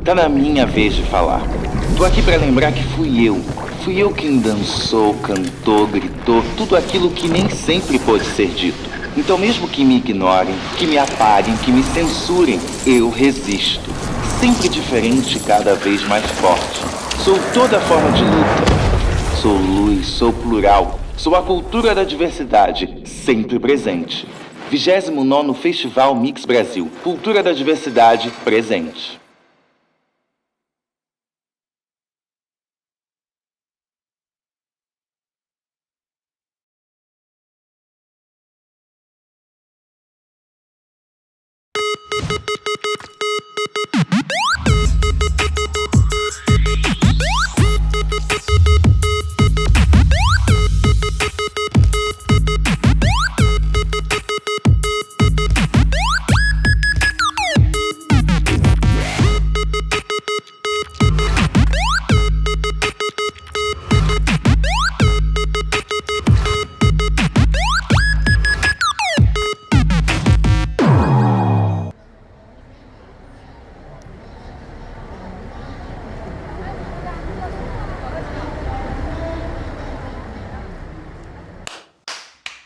Tá na minha vez de falar. Tô aqui pra lembrar que fui eu. Fui eu quem dançou, cantou, gritou, tudo aquilo que nem sempre pôde ser dito. Então mesmo que me ignorem, que me apaguem, que me censurem, eu resisto. Sempre diferente, cada vez mais forte. Sou toda forma de luta. Sou luz, sou plural. Sou a cultura da diversidade, sempre presente. 29º Festival Mix Brasil. Cultura da diversidade presente.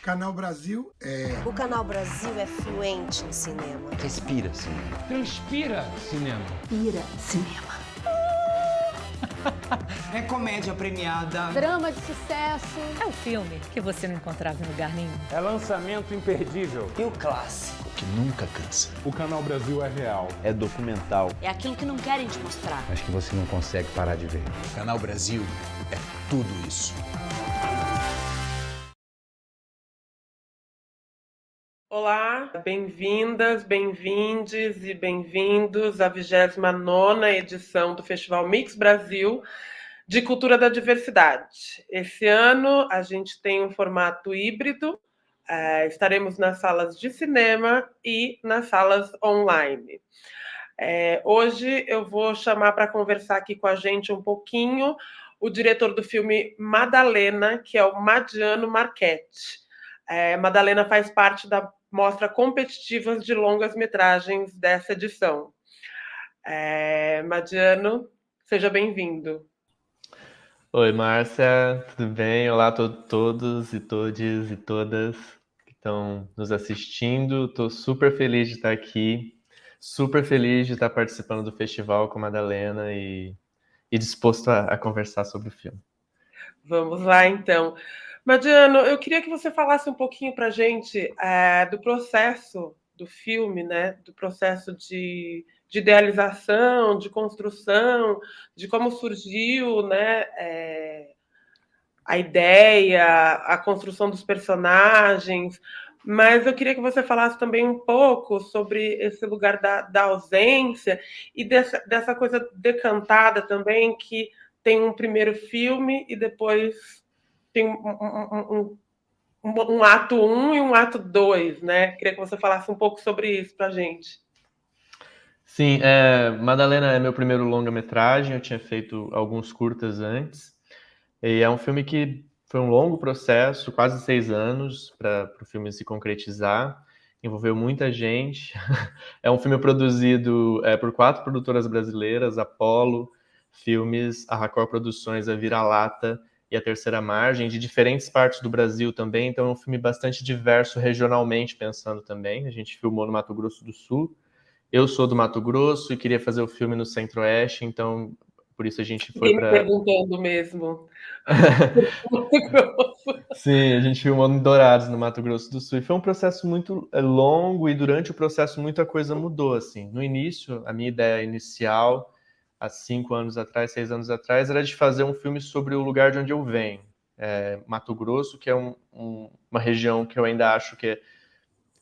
Canal Brasil é... O Canal Brasil é fluente em cinema. Respira cinema. Transpira cinema. Pira cinema. É comédia premiada. Drama de sucesso. É um filme que você não encontrava em lugar nenhum. É lançamento imperdível. E o clássico. Que nunca cansa. O Canal Brasil é real. É documental. É aquilo que não querem te mostrar. Acho que você não consegue parar de ver. O Canal Brasil é tudo isso. Olá, bem-vindas, bem-vindes e bem-vindos à 29ª edição do Festival Mix Brasil de Cultura da Diversidade. Esse ano a gente tem um formato híbrido, estaremos nas salas de cinema e nas salas online. Hoje eu vou chamar para conversar aqui com a gente um pouquinho o diretor do filme Madalena, que é o Madiano Marchetti. Madalena faz parte da Mostra Competitivas de Longas-Metragens dessa edição. Madiano, seja bem-vindo. Oi, Márcia, tudo bem? Olá a todos e todes e todas que estão nos assistindo. Estou super feliz de estar aqui, super feliz de estar participando do festival com a Madalena e disposto a conversar sobre o filme. Vamos lá, então. Madiano, eu queria que você falasse um pouquinho para a gente do processo do filme, né? Do processo de idealização, de construção, de como surgiu, né? A ideia, a construção dos personagens. Mas eu queria que você falasse também um pouco sobre esse lugar da ausência e dessa coisa decantada também, que tem um primeiro filme e depois tem um ato 1 e um ato 2, né? Queria que você falasse um pouco sobre isso para a gente. Sim, Madalena é meu primeiro longa-metragem, eu tinha feito alguns curtas antes, e é um filme que foi um longo processo, quase 6 anos, para o filme se concretizar, envolveu muita gente. É um filme produzido por 4 produtoras brasileiras, Apollo Filmes, a Racor Produções, a Vira-Lata e a Terceira Margem, de diferentes partes do Brasil também, então é um filme bastante diverso regionalmente, pensando também. A gente filmou no Mato Grosso do Sul, eu sou do Mato Grosso e queria fazer o filme no Centro-Oeste, então por isso a gente foi para... perguntando mesmo. Sim, a gente filmou em Dourados, no Mato Grosso do Sul, e foi um processo muito longo, e durante o processo muita coisa mudou, assim. No início, a minha ideia inicial, há 5 anos atrás, 6 anos atrás, era de fazer um filme sobre o lugar de onde eu venho. Mato Grosso, que é uma região que eu ainda acho que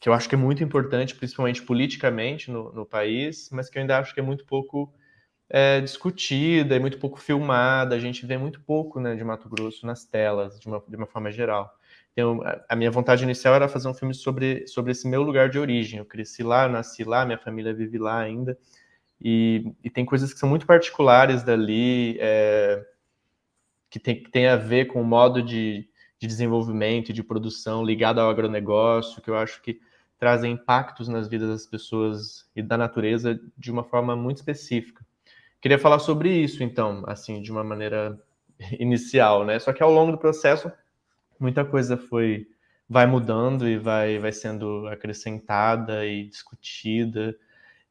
eu acho que é muito importante, principalmente politicamente no país, mas que eu ainda acho que é muito pouco discutida, é muito pouco filmada, a gente vê muito pouco, né, de Mato Grosso nas telas, de uma forma geral. Então, a minha vontade inicial era fazer um filme sobre esse meu lugar de origem. Eu cresci lá, eu nasci lá, minha família vive lá ainda, e tem coisas que são muito particulares dali, que tem a ver com o modo de desenvolvimento e de produção ligado ao agronegócio, que eu acho que trazem impactos nas vidas das pessoas e da natureza de uma forma muito específica. Queria falar sobre isso, então, assim, de uma maneira inicial, né? Só que ao longo do processo, muita coisa vai mudando e vai sendo acrescentada e discutida.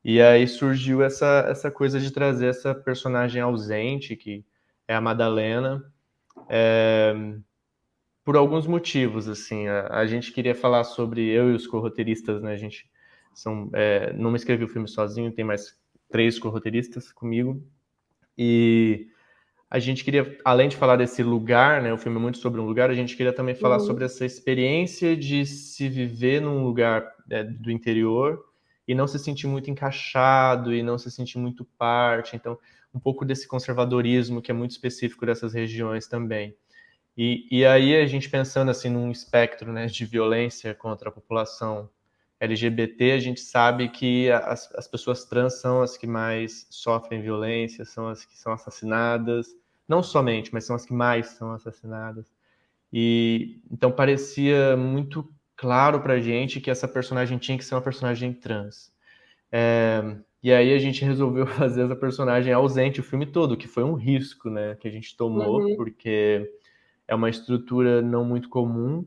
E aí surgiu essa coisa de trazer essa personagem ausente, que é a Madalena, por alguns motivos, assim. A gente queria falar sobre, eu e os corroteiristas, né? A gente não escrevi o filme sozinho, tem mais 3 corroteiristas comigo. E a gente queria, além de falar desse lugar, né? O filme é muito sobre um lugar, a gente queria também falar sobre essa experiência de se viver num lugar do interior e não se sentir muito encaixado e não se sentir muito parte. Então, um pouco desse conservadorismo que é muito específico dessas regiões também. E aí a gente pensando assim num espectro, né, de violência contra a população LGBT, a gente sabe que as pessoas trans são as que mais sofrem violência, são as que são assassinadas, não somente, mas são as que mais são assassinadas. E então parecia muito claro pra gente que essa personagem tinha que ser uma personagem trans. E aí a gente resolveu fazer essa personagem ausente o filme todo, que foi um risco, né, que a gente tomou, porque é uma estrutura não muito comum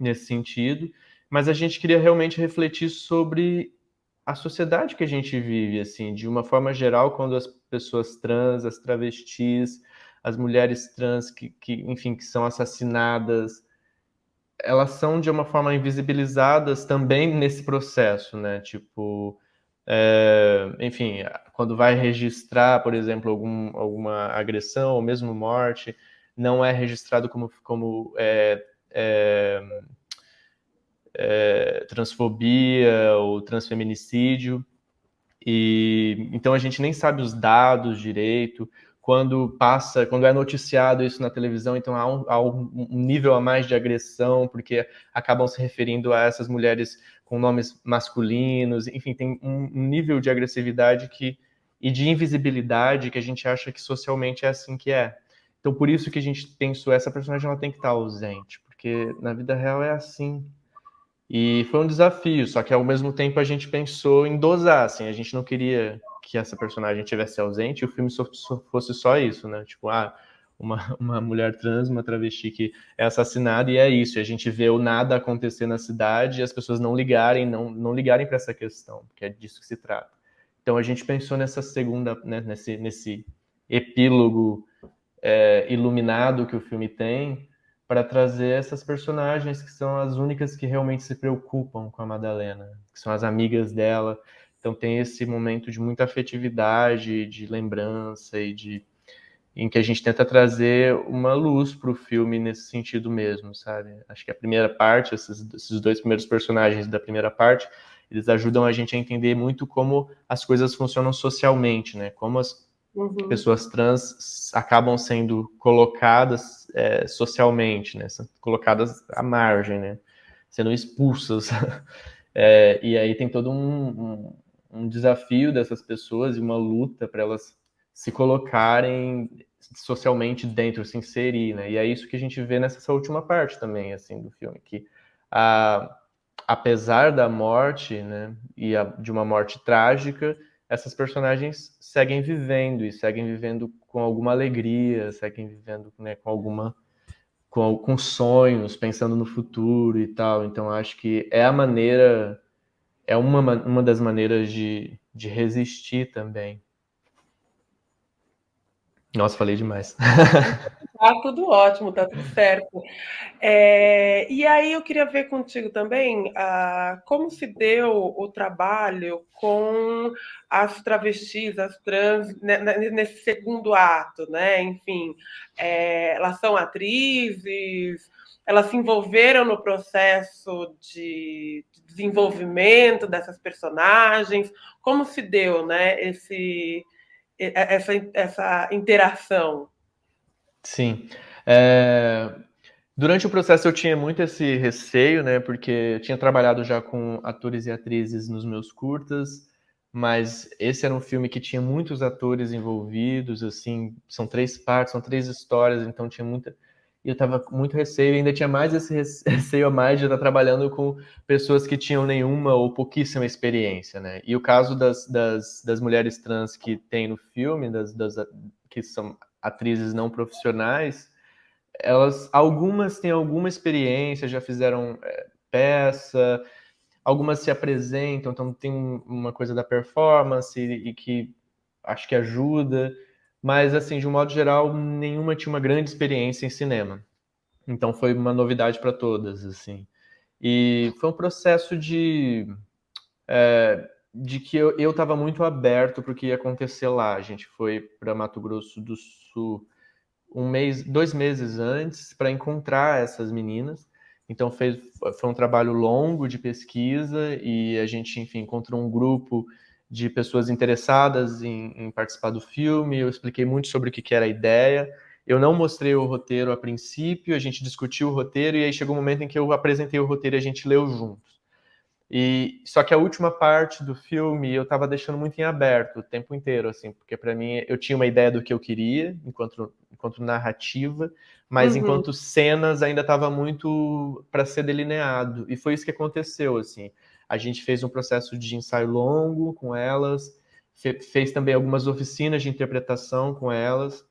nesse sentido, mas a gente queria realmente refletir sobre a sociedade que a gente vive, assim, de uma forma geral, quando as pessoas trans, as travestis, as mulheres trans enfim, que são assassinadas, elas são de uma forma invisibilizadas também nesse processo, né? Tipo, enfim, quando vai registrar, por exemplo, alguma agressão ou mesmo morte, não é registrado como transfobia ou transfeminicídio. E então a gente nem sabe os dados direito. Quando é noticiado isso na televisão, então há um nível a mais de agressão, porque acabam se referindo a essas mulheres com nomes masculinos. Enfim, tem um nível de agressividade e de invisibilidade que a gente acha que socialmente é assim que é. Então, por isso que a gente pensou, essa personagem ela tem que estar ausente, porque na vida real é assim. E foi um desafio, só que ao mesmo tempo a gente pensou em dosar, assim, a gente não queria que essa personagem tivesse ausente e o filme fosse só isso, né? Tipo, uma mulher trans, uma travesti que é assassinada e é isso. E a gente vê o nada acontecer na cidade e as pessoas não ligarem para essa questão, porque é disso que se trata. Então a gente pensou nessa segunda, né, nesse epílogo iluminado que o filme tem, para trazer essas personagens que são as únicas que realmente se preocupam com a Madalena, que são as amigas dela. Então tem esse momento de muita afetividade, de lembrança em que a gente tenta trazer uma luz para o filme nesse sentido mesmo, sabe? Acho que a primeira parte, esses 2 primeiros personagens da primeira parte, eles ajudam a gente a entender muito como as coisas funcionam socialmente, né? Como as pessoas trans acabam sendo colocadas socialmente, né? São colocadas à margem, né? Sendo expulsas. E aí tem todo um desafio dessas pessoas e uma luta para elas se colocarem socialmente dentro, se inserir, né? E é isso que a gente vê nessa última parte também, assim, do filme, que apesar da morte, né, de uma morte trágica, essas personagens seguem vivendo com alguma alegria, seguem vivendo, né, com sonhos, pensando no futuro e tal. Então acho que é uma das maneiras de resistir também. Nossa, falei demais. Tá tudo ótimo, tá tudo certo. E aí eu queria ver contigo também como se deu o trabalho com as travestis, as trans, nesse segundo ato, né? Enfim, elas são atrizes, elas se envolveram no processo de desenvolvimento dessas personagens. Como se deu, né, essa interação? Sim. Durante o processo eu tinha muito esse receio, né? Porque eu tinha trabalhado já com atores e atrizes nos meus curtas, mas esse era um filme que tinha muitos atores envolvidos, assim, são 3 partes, são 3 histórias, então tinha muita... e eu tava com muito receio, e ainda tinha mais esse receio a mais de estar trabalhando com pessoas que tinham nenhuma ou pouquíssima experiência, né? E o caso das mulheres trans que tem no filme, que são atrizes não profissionais, algumas têm alguma experiência, já fizeram peça, algumas se apresentam, então tem uma coisa da performance e que acho que ajuda, mas assim, de um modo geral, nenhuma tinha uma grande experiência em cinema. Então foi uma novidade para todas, assim. E foi um processo de que eu estava muito aberto para o que ia acontecer lá. A gente foi para Mato Grosso do Sul 2 meses antes para encontrar essas meninas. Então foi um trabalho longo de pesquisa e a gente, enfim, encontrou um grupo de pessoas interessadas em participar do filme. Eu expliquei muito sobre o que era a ideia. Eu não mostrei o roteiro a princípio, a gente discutiu o roteiro e aí chegou um momento em que eu apresentei o roteiro e a gente leu juntos. Só que a última parte do filme eu estava deixando muito em aberto o tempo inteiro, assim, porque para mim eu tinha uma ideia do que eu queria enquanto narrativa, mas enquanto cenas ainda estava muito para ser delineado. E foi isso que aconteceu, assim. A gente fez um processo de ensaio longo com elas, fez também algumas oficinas de interpretação com elas.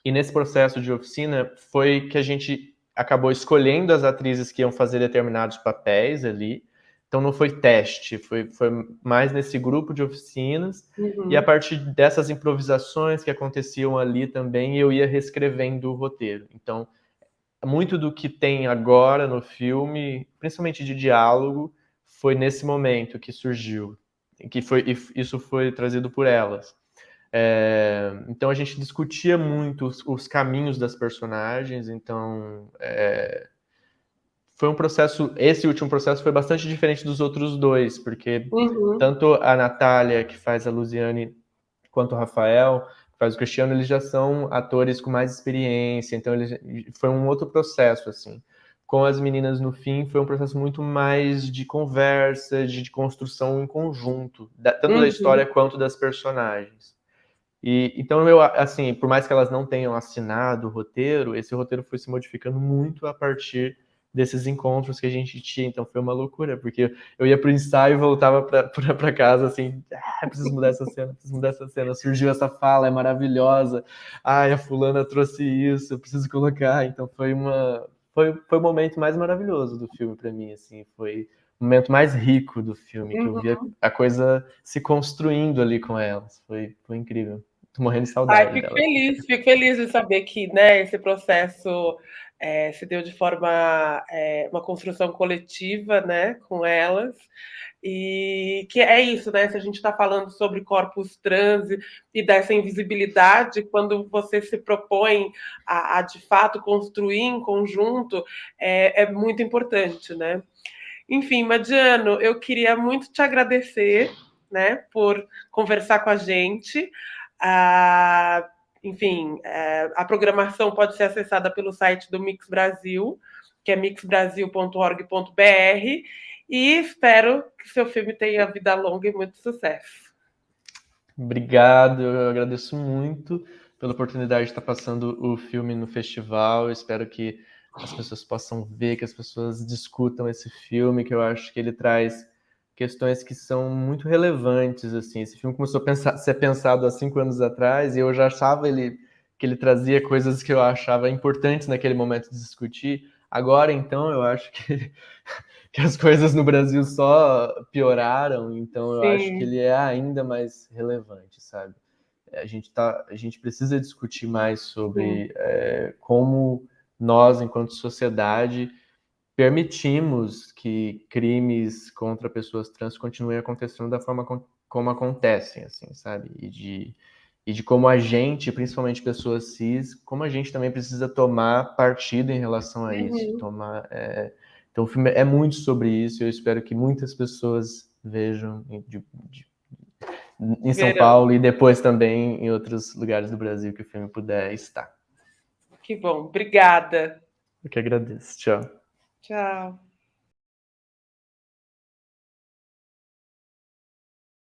E nesse processo de oficina foi que a gente acabou escolhendo as atrizes que iam fazer determinados papéis ali. Então não foi teste, foi mais nesse grupo de oficinas. E a partir dessas improvisações que aconteciam ali também, eu ia reescrevendo o roteiro. Então, muito do que tem agora no filme, principalmente de diálogo, foi nesse momento que surgiu. Isso foi trazido por elas. Então a gente discutia muito os caminhos das personagens, então foi um processo, esse último processo foi bastante diferente dos outros dois, porque tanto a Natália, que faz a Luziane, quanto o Rafael, que faz o Cristiano, eles já são atores com mais experiência, então foi um outro processo, assim. Com as meninas no fim, foi um processo muito mais de conversa, de construção em conjunto, tanto da história quanto das personagens. Então, assim, por mais que elas não tenham assinado o roteiro, esse roteiro foi se modificando muito a partir desses encontros que a gente tinha. Então, foi uma loucura, porque eu ia pro ensaio e voltava pra casa, assim, preciso mudar essa cena, preciso mudar essa cena. Surgiu essa fala, é maravilhosa. A fulana trouxe isso, eu preciso colocar. Então, foi o momento mais maravilhoso do filme para mim, assim, foi o momento mais rico do filme, que eu via a coisa se construindo ali com elas. Foi incrível. Tô morrendo de saudade dela. Fico feliz de saber que, né, esse processo se deu de forma uma construção coletiva, né, com elas. E que é isso, né? Se a gente está falando sobre corpos trans e dessa invisibilidade, quando você se propõe a de fato construir em conjunto, é muito importante, né? Enfim, Madiano, eu queria muito te agradecer, né, por conversar com a gente. Enfim, a programação pode ser acessada pelo site do Mix Brasil, que é mixbrasil.org.br, e espero que seu filme tenha vida longa e muito sucesso. Obrigado, eu agradeço muito pela oportunidade de estar passando o filme no festival. Eu espero que as pessoas possam ver, que as pessoas discutam esse filme, que eu acho que ele traz questões que são muito relevantes, assim. Esse filme começou a ser pensado há 5 anos atrás e eu já achava que ele trazia coisas que eu achava importantes naquele momento de discutir. Agora, então, eu acho que as coisas no Brasil só pioraram, então eu acho que ele é ainda mais relevante, sabe? A gente precisa discutir mais sobre como nós, enquanto sociedade, permitimos que crimes contra pessoas trans continuem acontecendo da forma como acontecem, assim, sabe? E de como a gente, principalmente pessoas cis, como a gente também precisa tomar partido em relação a isso. Então o filme é muito sobre isso, eu espero que muitas pessoas vejam em São Paulo e depois também em outros lugares do Brasil que o filme puder estar. Que bom, obrigada. Eu que agradeço, tchau. Tchau.